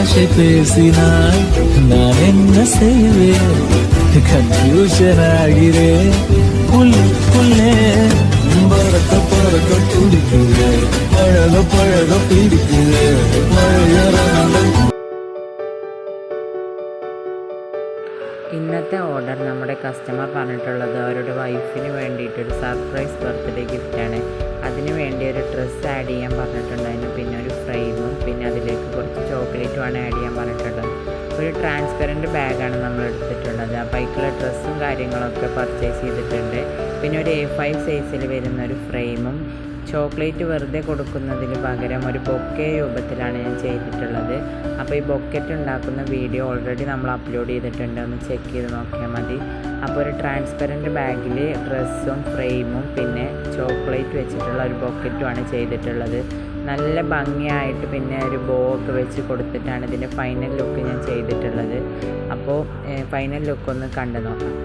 ഭാഷை பேசினாய் நான் என்ன செய்வேன் கன்ஃபியூஷன் ஆகிறேன் உள்ளே பறக்க பறக்க துடிக்குது பழக பழக பிடிக்குது ഇന്നത്തെ ഓർഡർ നമ്മുടെ കസ്റ്റമർ പറഞ്ഞിട്ടുള്ളത് അവരുടെ വൈഫിന് വേണ്ടിയിട്ടൊരു സർപ്രൈസ് ബർത്ത്ഡേ ഗിഫ്റ്റാണ്. അതിന് വേണ്ടി ഒരു ഡ്രസ്സ് ആഡ് ചെയ്യാൻ പറഞ്ഞിട്ടുണ്ടായിരുന്നു, പിന്നെ ഒരു ഫ്രെയിമും, പിന്നെ അതിലേക്ക് കുറച്ച് ചോക്ലേറ്റുമാണ് ആഡ് ചെയ്യാൻ പറഞ്ഞിട്ടുള്ളത്. ഒരു ട്രാൻസ്പെറൻറ്റ് ബാഗാണ് നമ്മൾ എടുത്തിട്ടുള്ളത്. അപ്പോൾ അതിലുള്ള ഡ്രസ്സും കാര്യങ്ങളൊക്കെ പർച്ചേസ് ചെയ്തിട്ടുണ്ട്. പിന്നെ ഒരു A5 സൈസിൽ വരുന്ന ഒരു ഫ്രെയിമും, ചോക്ലേറ്റ് വെറുതെ കൊടുക്കുന്നതിന് പകരം ഒരു ബൊക്കെ രൂപത്തിലാണ് ഞാൻ ചെയ്തിട്ടുള്ളത്. അപ്പോൾ ഈ ബൊക്കറ്റ് ഉണ്ടാക്കുന്ന വീഡിയോ ഓൾറെഡി നമ്മൾ അപ്ലോഡ് ചെയ്തിട്ടുണ്ട്, ഒന്ന് ചെക്ക് ചെയ്ത് നോക്കിയാൽ മതി. അപ്പോൾ ഒരു ട്രാൻസ്പെറൻറ്റ് ബാഗിൽ ഡ്രസ്സും ഫ്രെയിമും പിന്നെ ചോക്ലേറ്റ് വെച്ചിട്ടുള്ള ഒരു ബൊക്കറ്റുമാണ് ചെയ്തിട്ടുള്ളത്. നല്ല ഭംഗിയായിട്ട് പിന്നെ ഒരു ബോ ഒക്കെ വെച്ച് കൊടുത്തിട്ടാണ് ഇതിൻ്റെ ഫൈനൽ ലുക്ക് ഞാൻ ചെയ്തിട്ടുള്ളത്. അപ്പോൾ ഫൈനൽ ലുക്ക് ഒന്ന് കണ്ടു നോക്കാം.